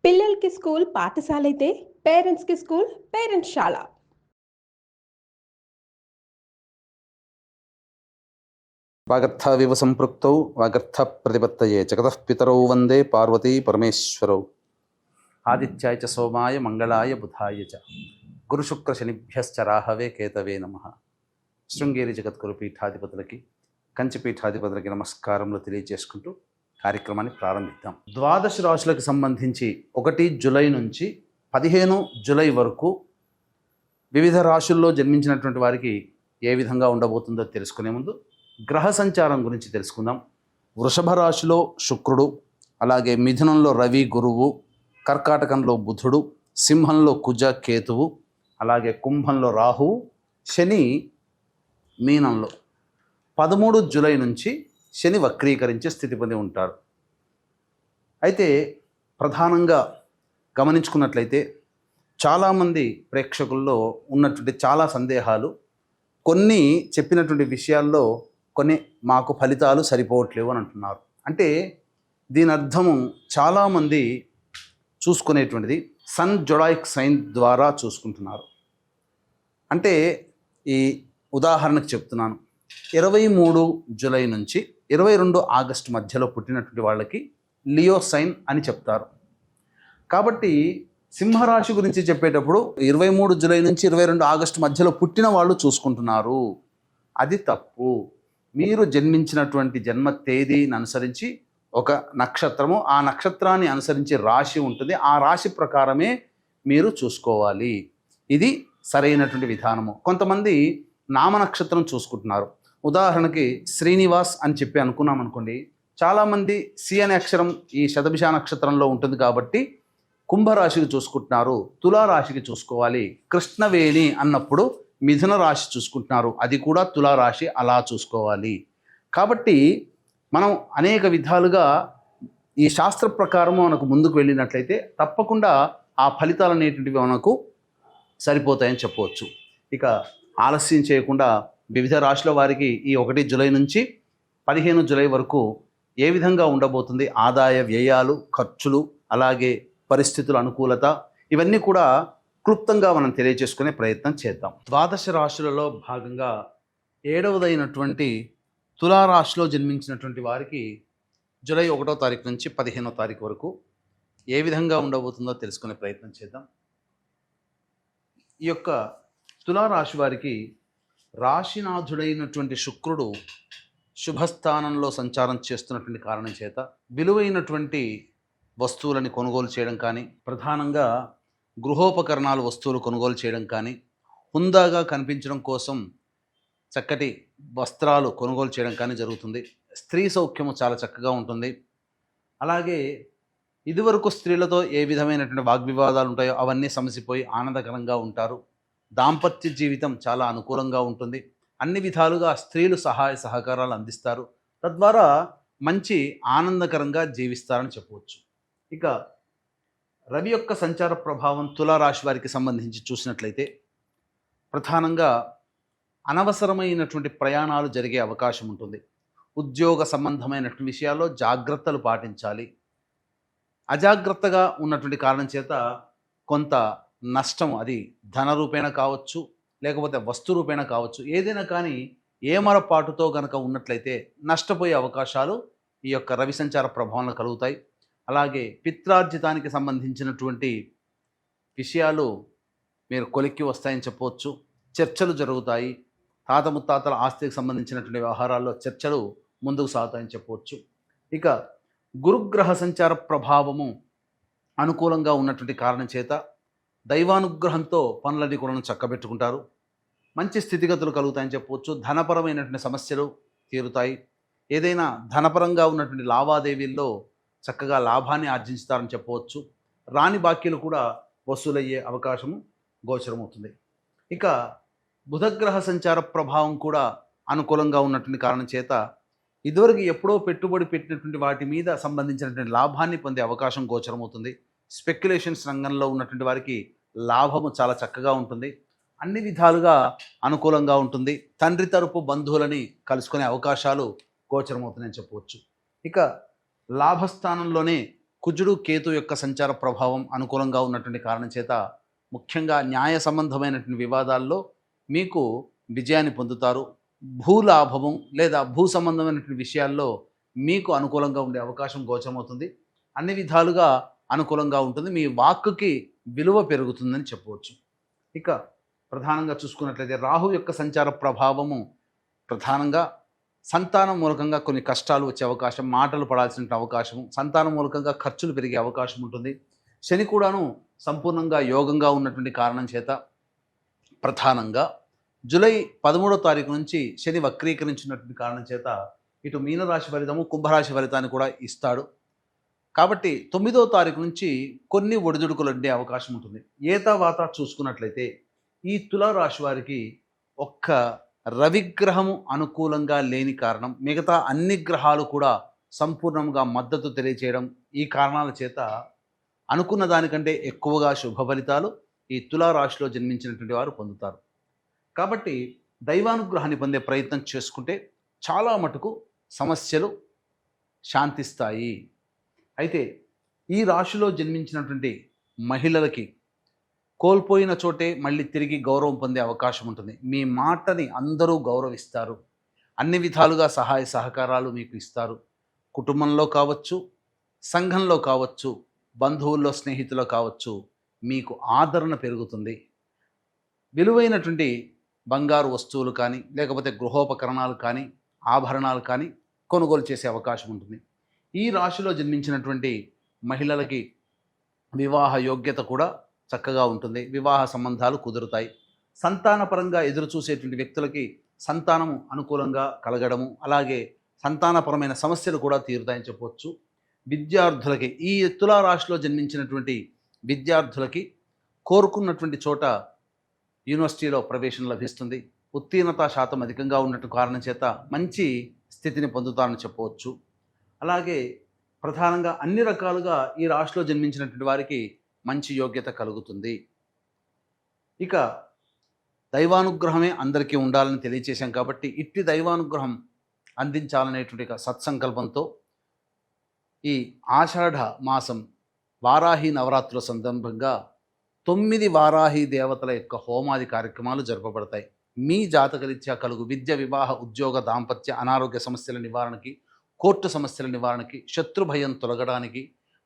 పిల్లలకి స్కూల్ పాఠశాల అయితే పేరెంట్స్కి స్కూల్ పేరెంట్స్శాల. వాగర్థావివ సంపృక్తౌ వాగర్థ ప్రతిపత్తయే జగతః పితరౌ వందే పార్వతీ పరమేశ్వరౌ. ఆదిత్యాయ చ సోమాయ మంగళాయ బుధాయ చ గురుశుక్ర శనిభ్యశ్చ రాహవే కేతవే నమః. శృంగేరి జగద్గురు పీఠాధిపతులకి కంచి పీఠాధిపతులకి నమస్కారములు తెలియజేసుకుంటూ కార్యక్రమాన్ని ప్రారంభిద్దాం. ద్వాదశ రాశులకు సంబంధించి 1 జూలై నుంచి 15 జూలై వరకు వివిధ రాశుల్లో జన్మించినటువంటి వారికి ఏ విధంగా ఉండబోతుందో తెలుసుకునే ముందు గ్రహ సంచారం గురించి తెలుసుకుందాం. వృషభ రాశిలో శుక్రుడు, అలాగే మిథునంలో రవి గురువు, కర్కాటకంలో బుధుడు, సింహంలో కుజ కేతువు, అలాగే కుంభంలో రాహువు, శని మీనంలో 13 జూలై నుంచి శని వక్రీకరించే స్థితి పొంది ఉంటాడు. అయితే ప్రధానంగా గమనించుకున్నట్లయితే చాలామంది ప్రేక్షకుల్లో ఉన్నటువంటి చాలా సందేహాలు, కొన్ని చెప్పినటువంటి విషయాల్లో కొన్ని మాకు ఫలితాలు సరిపోవట్లేవు అని అంటున్నారు. అంటే దీని అర్థము చాలామంది చూసుకునేటువంటిది సన్ జొడాయిక్ సైన్ ద్వారా చూసుకుంటున్నారు. అంటే ఈ ఉదాహరణకు చెప్తున్నాను, 23 జూలై నుంచి 22 ఆగస్టు మధ్యలో పుట్టినటువంటి వాళ్ళకి లియో సైన్ అని చెప్తారు. కాబట్టి సింహరాశి గురించి చెప్పేటప్పుడు 23 జూలై నుంచి 22 ఆగస్టు మధ్యలో పుట్టిన వాళ్ళు చూసుకుంటున్నారు. అది తప్పు. మీరు జన్మించినటువంటి జన్మ తేదీని అనుసరించి ఒక నక్షత్రము, ఆ నక్షత్రాన్ని అనుసరించి రాశి ఉంటుంది, ఆ రాశి ప్రకారమే మీరు చూసుకోవాలి. ఇది సరైనటువంటి విధానము. కొంతమంది నామ నక్షత్రం చూసుకుంటున్నారు. ఉదాహరణకి శ్రీనివాస్ అని చెప్పి అనుకున్నాం అనుకోండి, చాలామంది సి అనే అక్షరం ఈ శతభిష నక్షత్రంలో ఉంటుంది కాబట్టి కుంభరాశికి చూసుకుంటున్నారు, తులారాశికి చూసుకోవాలి. కృష్ణవేణి అన్నప్పుడు మిథున రాశి చూసుకుంటున్నారు, అది కూడా తులారాశి, అలా చూసుకోవాలి. కాబట్టి మనం అనేక విధాలుగా ఈ శాస్త్ర ప్రకారం మనకు ముందుకు వెళ్ళినట్లయితే తప్పకుండా ఆ ఫలితాలు అనేటువంటివి మనకు సరిపోతాయని చెప్పవచ్చు. ఇక ఆలస్యం చేయకుండా వివిధ రాశుల వారికి ఈ 1 జూలై నుంచి 15 జూలై వరకు ఏ విధంగా ఉండబోతుంది, ఆదాయ వ్యయాలు, ఖర్చులు, అలాగే పరిస్థితుల అనుకూలత, ఇవన్నీ కూడా క్లుప్తంగా మనం తెలియజేసుకునే ప్రయత్నం చేద్దాం. ద్వాదశ రాశులలో భాగంగా 7వదైనటువంటి తులారాశిలో జన్మించినటువంటి వారికి జూలై 1వ తారీఖు నుంచి 15వ తారీఖు వరకు ఏ విధంగా ఉండబోతుందో తెలుసుకునే ప్రయత్నం చేద్దాం. ఈ యొక్క తులారాశి వారికి రాశినాథుడైనటువంటి శుక్రుడు శుభస్థానంలో సంచారం చేస్తున్నటువంటి కారణం చేత విలువైనటువంటి వస్తువులని కొనుగోలు చేయడం కానీ, ప్రధానంగా గృహోపకరణాలు వస్తువులు కొనుగోలు చేయడం కానీ, హుందాగా కనిపించడం కోసం చక్కటి వస్త్రాలు కొనుగోలు చేయడం కానీ జరుగుతుంది. స్త్రీ సౌఖ్యము చాలా చక్కగా ఉంటుంది. అలాగే ఇదివరకు స్త్రీలతో ఏ విధమైనటువంటి వాగ్వివాదాలు ఉంటాయో అవన్నీ సమసిపోయి ఆనందకరంగా ఉంటారు. దాంపత్య జీవితం చాలా అనుకూలంగా ఉంటుంది. అన్ని విధాలుగా స్త్రీలు సహాయ సహకారాలు అందిస్తారు. తద్వారా మంచి ఆనందకరంగా జీవిస్తారని చెప్పవచ్చు. ఇక రవి యొక్క సంచార ప్రభావం తులారాశి వారికి సంబంధించి చూసినట్లయితే ప్రధానంగా అనవసరమైనటువంటి ప్రయాణాలు జరిగే అవకాశం ఉంటుంది. ఉద్యోగ సంబంధమైనటువంటి విషయాల్లో జాగ్రత్తలు పాటించాలి. అజాగ్రత్తగా ఉన్నటువంటి కారణం చేత కొంత నష్టం, అది ధన రూపేణ కావచ్చు, లేకపోతే వస్తు రూపేణ కావచ్చు, ఏదైనా కానీ ఏమరపాటుతో కనుక ఉన్నట్లయితే నష్టపోయే అవకాశాలు ఈ యొక్క రవి సంచార ప్రభావంలో కలుగుతాయి. అలాగే పిత్రార్జితానికి సంబంధించినటువంటి విషయాలు మీరు కొలిక్కి వస్తాయని చెప్పవచ్చు. చర్చలు జరుగుతాయి. తాత ముత్తాతల ఆస్తికి సంబంధించినటువంటి వ్యవహారాల్లో చర్చలు ముందుకు సాగుతాయని చెప్పవచ్చు. ఇక గురుగ్రహ సంచార ప్రభావము అనుకూలంగా ఉన్నటువంటి కారణం చేత దైవానుగ్రహంతో పనులన్నీ కూడా చక్కబెట్టుకుంటారు. మంచి స్థితిగతులు కలుగుతాయని చెప్పవచ్చు. ధనపరమైనటువంటి సమస్యలు తీరుతాయి. ఏదైనా ధనపరంగా ఉన్నటువంటి లావాదేవీల్లో చక్కగా లాభాన్ని ఆర్జించుతారని చెప్పవచ్చు. రాని బాకీలు కూడా వసూలయ్యే అవకాశము గోచరమవుతుంది. ఇక బుధగ్రహ సంచార ప్రభావం కూడా అనుకూలంగా ఉన్నటువంటి కారణం చేత ఇదివరకు ఎప్పుడో పెట్టుబడి పెట్టినటువంటి వాటి మీద సంబంధించినటువంటి లాభాన్ని పొందే అవకాశం గోచరమవుతుంది. స్పెక్యులేషన్స్ రంగంలో ఉన్నటువంటి వారికి లాభము చాలా చక్కగా ఉంటుంది. అన్ని విధాలుగా అనుకూలంగా ఉంటుంది. తండ్రి తరపు బంధువులని కలుసుకునే అవకాశాలు గోచరమవుతున్నాయని చెప్పవచ్చు. ఇక లాభస్థానంలోనే కుజుడు కేతు యొక్క సంచార ప్రభావం అనుకూలంగా ఉన్నటువంటి కారణం చేత ముఖ్యంగా న్యాయ సంబంధమైనటువంటి వివాదాల్లో మీకు విజయాన్ని పొందుతారు. భూలాభము లేదా భూ సంబంధమైనటువంటి విషయాల్లో మీకు అనుకూలంగా ఉండే అవకాశం గోచరమవుతుంది. అన్ని విధాలుగా అనుకూలంగా ఉంటుంది. మీ వాక్కుకి విలువ పెరుగుతుందని చెప్పవచ్చు. ఇక ప్రధానంగా చూసుకున్నట్లయితే రాహు యొక్క సంచార ప్రభావము ప్రధానంగా సంతానం మూలకంగా కొన్ని కష్టాలు వచ్చే అవకాశం, మాటలు పడాల్సిన అవకాశం, సంతానం మూలకంగా ఖర్చులు పెరిగే అవకాశం ఉంటుంది. శని కూడాను సంపూర్ణంగా యోగంగా ఉన్నటువంటి కారణం చేత ప్రధానంగా జూలై 13వ తారీఖు నుంచి శని వక్రీకరించినటువంటి కారణం చేత ఇటు మీనరాశి ఫలితము, కుంభరాశి ఫలితాన్ని కూడా ఇస్తాడు. కాబట్టి 9వ తారీఖు నుంచి కొన్ని ఒడిదుడుకులు ఉండే అవకాశం ఉంటుంది. ఏతావాత చూసుకున్నట్లయితే ఈ తులారాశి వారికి ఒక్క రవిగ్రహము అనుకూలంగా లేని కారణం, మిగతా అన్ని గ్రహాలు కూడా సంపూర్ణంగా మద్దతు తెలియచేయడం, ఈ కారణాల చేత అనుకున్న దానికంటే ఎక్కువగా శుభ ఫలితాలు ఈ తులారాశిలో జన్మించినటువంటి వారు పొందుతారు. కాబట్టి దైవానుగ్రహాన్ని పొందే ప్రయత్నం చేసుకుంటే చాలా మటుకు సమస్యలు శాంతిస్తాయి. అయితే ఈ రాశిలో జన్మించినటువంటి మహిళలకి కోల్పోయిన చోటే మళ్ళీ తిరిగి గౌరవం పొందే అవకాశం ఉంటుంది. మీ మాటని అందరూ గౌరవిస్తారు. అన్ని విధాలుగా సహాయ సహకారాలు మీకు ఇస్తారు. కుటుంబంలో కావచ్చు, సంఘంలో కావచ్చు, బంధువుల్లో స్నేహితుల్లో కావచ్చు, మీకు ఆదరణ పెరుగుతుంది. విలువైనటువంటి బంగారు వస్తువులు కానీ, లేకపోతే గృహోపకరణాలు కానీ, ఆభరణాలు కానీ కొనుగోలు చేసే అవకాశం ఉంటుంది. ఈ రాశిలో జన్మించినటువంటి మహిళలకి వివాహ యోగ్యత కూడా చక్కగా ఉంటుంది. వివాహ సంబంధాలు కుదురుతాయి. సంతానపరంగా ఎదురు చూసేటువంటి వ్యక్తులకి సంతానము అనుకూలంగా కలగడము, అలాగే సంతానపరమైన సమస్యలు కూడా తీరుతాయని చెప్పవచ్చు. విద్యార్థులకి, ఈ తులారాశిలో జన్మించినటువంటి విద్యార్థులకి కోరుకున్నటువంటి చోట యూనివర్సిటీలో ప్రవేశం లభిస్తుంది. ఉత్తీర్ణత శాతం అధికంగా ఉన్నట్టు కారణం చేత మంచి స్థితిని పొందుతారని చెప్పవచ్చు. అలాగే ప్రధానంగా అన్ని రకాలుగా ఈ రాశిలో జన్మించినటువంటి వారికి మంచి యోగ్యత కలుగుతుంది. ఇక దైవానుగ్రహమే అందరికీ ఉండాలని తెలియచేశాం కాబట్టి ఇట్టి దైవానుగ్రహం అందించాలనేటువంటి సత్సంకల్పంతో ఈ ఆషాఢ మాసం వారాహి నవరాత్రుల సందర్భంగా 9 వారాహి దేవతల యొక్క హోమాది కార్యక్రమాలు జరపబడతాయి. మీ జాతకరీత్యా కలుగు విద్య, వివాహ, ఉద్యోగ, దాంపత్య, అనారోగ్య సమస్యల నివారణకి, కోర్టు సమస్యల నివారణకి, శత్రు భయం తొలగడానికి,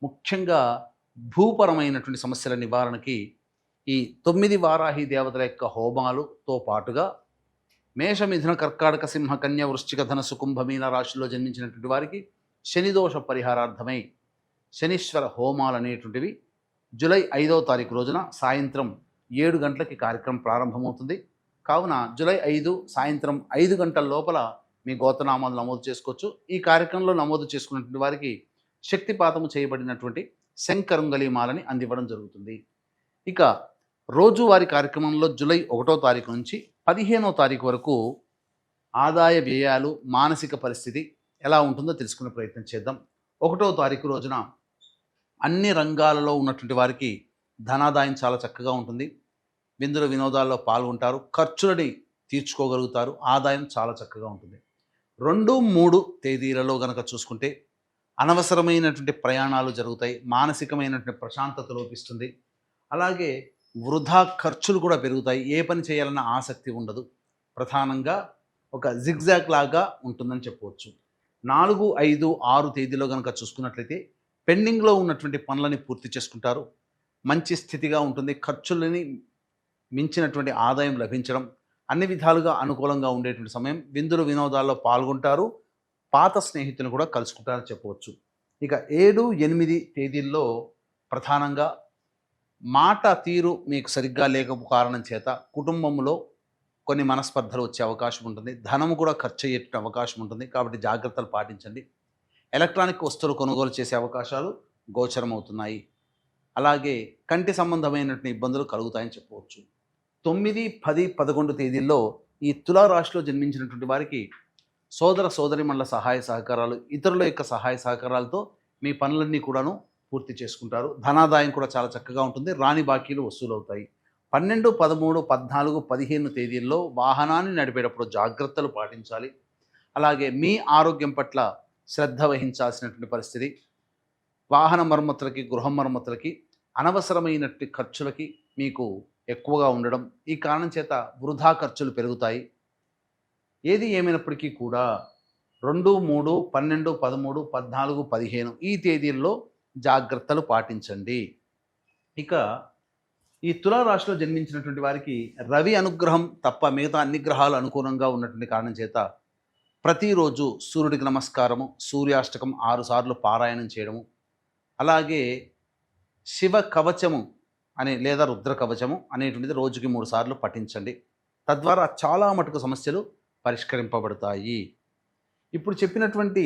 ముఖ్యంగా భూపరమైనటువంటి సమస్యల నివారణకి ఈ 9 వారాహి దేవతల యొక్క హోమాలతో పాటుగా మేష, మిథున, కర్కాటక, సింహ, కన్య, వృశ్చిక, ధనస్సు, కుంభ, మీన రాశుల్లో జన్మించినటువంటి వారికి శనిదోష పరిహారార్థమై శనీశ్వర హోమాలు అనేటువంటివి జూలై 5వ తారీఖు రోజున సాయంత్రం 7 గంటలకి కార్యక్రమం ప్రారంభమవుతుంది. కావున జూలై 5 సాయంత్రం 5 గంటల లోపల మీ గోత్రనామాలు నమోదు చేసుకోవచ్చు. ఈ కార్యక్రమంలో నమోదు చేసుకున్నటువంటి వారికి శక్తిపాతము చేయబడినటువంటి శంకరంగలి మాలని అందివ్వడం జరుగుతుంది. ఇక రోజువారీ కార్యక్రమంలో జూలై 1వ తారీఖు నుంచి 15వ తారీఖు వరకు ఆదాయ వ్యయాలు, మానసిక పరిస్థితి ఎలా ఉంటుందో తెలుసుకునే ప్రయత్నం చేద్దాం. 1వ తారీఖు రోజున అన్ని రంగాలలో ఉన్నటువంటి వారికి ధనాదాయం చాలా చక్కగా ఉంటుంది. విందుల వినోదాల్లో పాల్గొంటారు. ఖర్చులని తీర్చుకోగలుగుతారు. ఆదాయం చాలా చక్కగా ఉంటుంది. 2, 3 తేదీలలో గనక చూసుకుంటే అనవసరమైనటువంటి ప్రయాణాలు జరుగుతాయి. మానసికమైనటువంటి ప్రశాంతత లోపిస్తుంది. అలాగే వృధా ఖర్చులు కూడా పెరుగుతాయి. ఏ పని చేయాలన్న ఆసక్తి ఉండదు. ప్రధానంగా ఒక జిగ్జాగ్ లాగా ఉంటుందని చెప్పవచ్చు. 4, 5, 6 తేదీలో కనుక చూసుకున్నట్లయితే పెండింగ్లో ఉన్నటువంటి పనులని పూర్తి చేసుకుంటారు. మంచి స్థితిగా ఉంటుంది. ఖర్చులని మించినటువంటి ఆదాయం లభించడం, అన్ని విధాలుగా అనుకూలంగా ఉండేటువంటి సమయం. విందులు వినోదాల్లో పాల్గొంటారు. పాత స్నేహితులను కూడా కలుసుకుంటారని చెప్పవచ్చు. ఇక 7, 8 తేదీల్లో ప్రధానంగా మాట తీరు మీకు సరిగ్గా లేక కారణం చేత కుటుంబంలో కొన్ని మనస్పర్ధలు వచ్చే అవకాశం ఉంటుంది. ధనము కూడా ఖర్చు అయ్యే అవకాశం ఉంటుంది. కాబట్టి జాగ్రత్తలు పాటించండి. ఎలక్ట్రానిక్ వస్తువులు కొనుగోలు చేసే అవకాశాలు గోచరమవుతున్నాయి. అలాగే కంటి సంబంధమైనటువంటి ఇబ్బందులు కలుగుతాయని చెప్పవచ్చు. 9, 10, 11 తేదీల్లో ఈ తులారాశిలో జన్మించినటువంటి వారికి సోదర సోదరిమణుల సహాయ సహకారాలు, ఇతరుల యొక్క సహాయ సహకారాలతో మీ పనులన్నీ కూడాను పూర్తి చేసుకుంటారు. ధనాదాయం కూడా చాలా చక్కగా ఉంటుంది. రాని బాకీలు వసూలవుతాయి. 12, 13, 14, 15 తేదీల్లో వాహనాన్ని నడిపేటప్పుడు జాగ్రత్తలు పాటించాలి. అలాగే మీ ఆరోగ్యం పట్ల శ్రద్ధ వహించాల్సినటువంటి పరిస్థితి. వాహన మరమ్మతులకి, గృహ మరమ్మతులకి, అనవసరమైనట్టి ఖర్చులకి మీకు ఎక్కువగా ఉండడం, ఈ కారణం చేత వృధా ఖర్చులు పెరుగుతాయి. ఏది ఏమైనప్పటికీ కూడా 2, 3, 12, 13, 14, 15 ఈ తేదీల్లో జాగ్రత్తలు పాటించండి. ఇక ఈ తులారాశిలో జన్మించినటువంటి వారికి రవి అనుగ్రహం తప్ప మిగతా అన్ని గ్రహాలు అనుకూలంగా ఉన్నటువంటి కారణం చేత ప్రతిరోజు సూర్యుడికి నమస్కారము, సూర్యాష్టకం 6 సార్లు పారాయణం చేయడము, అలాగే శివ కవచము లేదా రుద్ర కవచము అనేటువంటిది రోజుకి 3 సార్లు పఠించండి. తద్వారా చాలా మటుకు సమస్యలు పరిష్కరింపబడతాయి. ఇప్పుడు చెప్పినటువంటి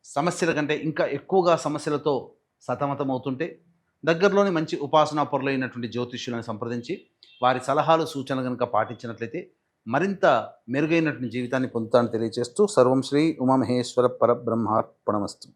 సమస్యల కంటే ఇంకా ఎక్కువగా సమస్యలతో సతమతమవుతుంటే దగ్గరలోని మంచి ఉపాసనా పరులైనటువంటి జ్యోతిష్యులను సంప్రదించి వారి సలహాలు, సూచనలు కనుక పాటించినట్లయితే మరింత మెరుగైనటువంటి జీవితాన్ని పొందుతానని తెలియజేస్తూ సర్వం శ్రీ ఉమామహేశ్వర పరబ్రహ్మార్పణమస్తు.